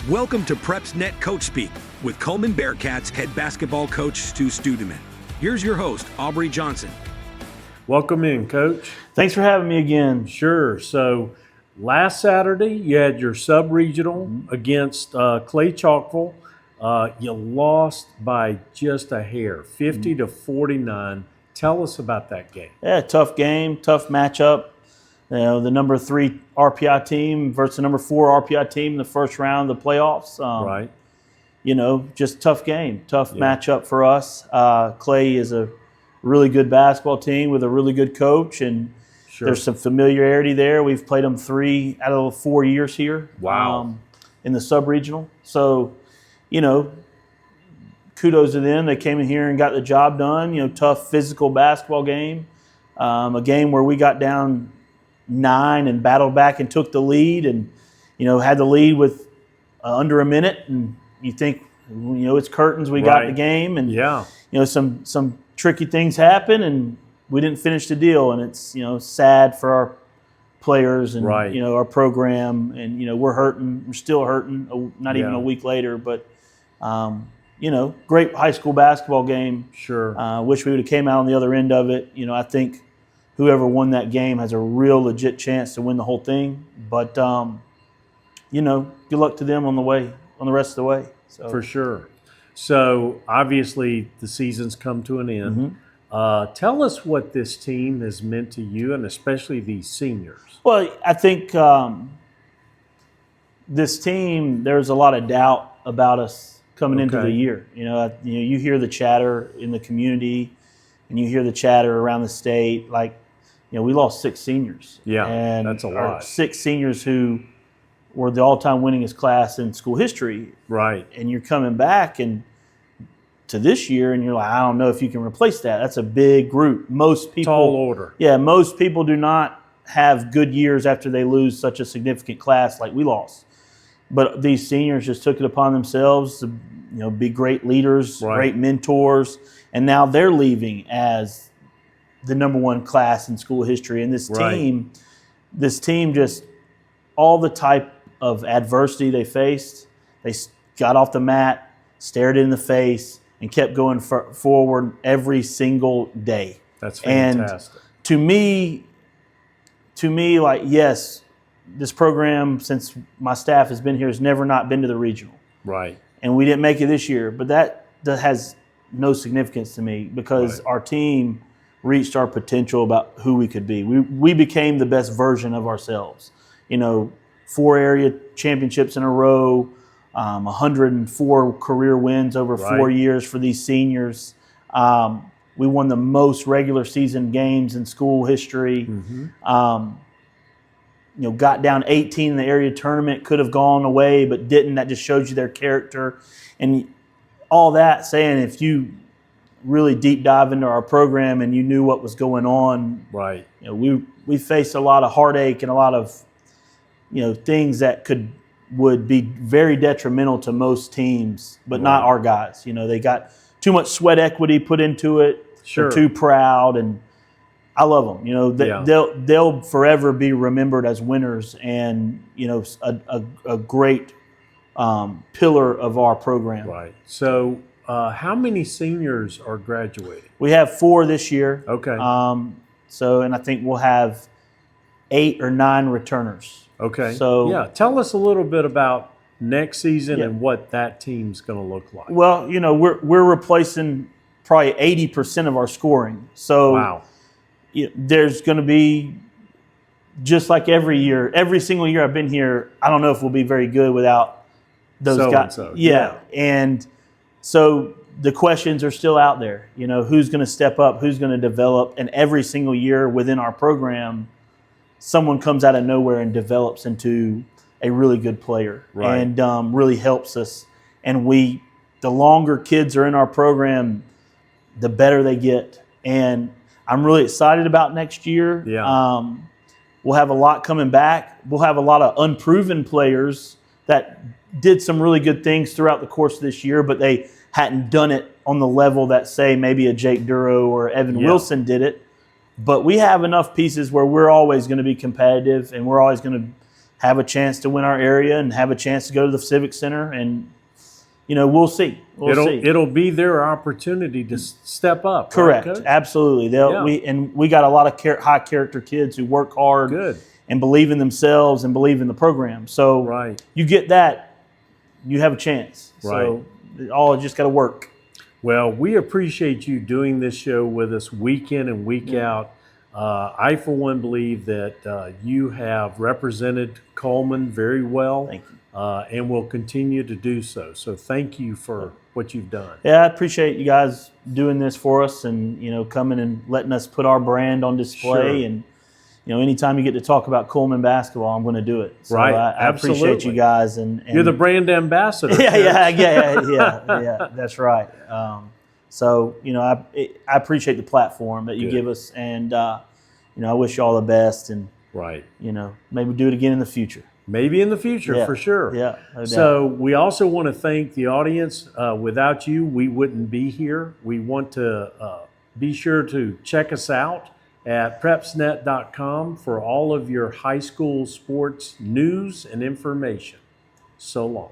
Welcome to PrepsNet Coach Speak with Cullman Bearcats head basketball coach Stu Stuedeman. Here's your host, Aubrey Johnson. Welcome in, Coach. Thanks for having me again. Sure. So last Saturday, you had your sub-regional against Clay-Chalkville. You lost by just a hair, 50-49. Tell us about that game. Yeah, tough game, tough matchup. You know, the number 3 RPI team versus the number 4 RPI team in the first round of the playoffs. Right. You know, just tough game, tough matchup for us. Clay is a really good basketball team with a really good coach, and there's some familiarity there. We've played them 3 out of the 4 years here. Wow. In the sub-regional. So, you know, kudos to them. They came in here and got the job done. You know, tough physical basketball game. A game where we got down 9 and battled back and took the lead, and you know, had the lead with under a minute, and you think, you know, it's curtains, we got the game, and you know, some tricky things happen and we didn't finish the deal, and it's, you know, sad for our players and you know, our program, and you know, we're still hurting not even a week later, but you know, great high school basketball game. Wish we would have came out on the other end of it. You know, I think whoever won that game has a real legit chance to win the whole thing. But, you know, good luck to them on the rest of the way. So. For sure. So, obviously, the season's come to an end. Tell us what this team has meant to you, and especially these seniors. Well, I think this team, there's a lot of doubt about us coming into the year. You know, you hear the chatter in the community, and you hear the chatter around the state, like, you know, we lost 6 seniors. Yeah, and that's a lot. 6 seniors who were the all-time winningest class in school history. Right. And you're coming back and to this year, and you're like, I don't know if you can replace that. That's a big group. Most people, tall order. Yeah, most people do not have good years after they lose such a significant class like we lost. But these seniors just took it upon themselves to, you know, be great leaders, great mentors, and now they're leaving as the number 1 class in school history. And this team just, all the type of adversity they faced, they got off the mat, stared it in the face, and kept going forward every single day. That's fantastic. And to me, like, yes, this program, since my staff has been here, has never not been to the regional. Right. And we didn't make it this year, but that has no significance to me, because our team reached our potential about who we could be. We became the best version of ourselves. You know, 4 area championships in a row, 104 career wins over 4 years for these seniors. We won the most regular season games in school history. You know, got down 18 in the area tournament, could have gone away, but didn't. That just shows you their character. And all that saying, if you really deep dive into our program and you knew what was going on, you know, we faced a lot of heartache and a lot of, you know, things that would be very detrimental to most teams, but not our guys. You know, they got too much sweat equity put into it. They're too proud, and I love them. You know, they'll forever be remembered as winners, and you know, a great pillar of our program. Right. So, how many seniors are graduating? We have 4 this year. Okay. So, and I think we'll have 8 or 9 returners. Okay. So, yeah, tell us a little bit about next season and what that team's going to look like. Well, you know, we're replacing probably 80% of our scoring. So, there's going to be, just like every single year I've been here, I don't know if we'll be very good without those guys. And so the questions are still out there. You know, who's going to step up, who's going to develop, and every single year within our program, someone comes out of nowhere and develops into a really good player and really helps us. And the longer kids are in our program, the better they get. And I'm really excited about next year. We'll have a lot coming back. We'll have a lot of unproven players that did some really good things throughout the course of this year, but they hadn't done it on the level that, say, maybe a Jake Duro or Evan Wilson did it. But we have enough pieces where we're always going to be competitive, and we're always going to have a chance to win our area and have a chance to go to the Civic Center. And, we'll see. It'll be their opportunity to step up. Correct. Right, Coach? Absolutely. We got a lot of high character kids who work hard. Good. And believe in themselves and believe in the program. So you get that, you have a chance. So it all just got to work. Well, we appreciate you doing this show with us week in and week out. I, for one, believe that you have represented Cullman very well. Thank you. And will continue to do so. So thank you for what you've done. Yeah, I appreciate you guys doing this for us and, coming and letting us put our brand on display. Sure. And, anytime you get to talk about Cullman basketball, I'm going to do it. So Right. I appreciate you guys. And you're the brand ambassador. Yeah. That's right. So, I appreciate the platform that you give us. And, I wish you all the best. And, maybe do it again in the future. Maybe in the future, for sure. Yeah. No doubt. So we also want to thank the audience. Without you, we wouldn't be here. We want to be sure to check us out at PrepsNet.com for all of your high school sports news and information. So long.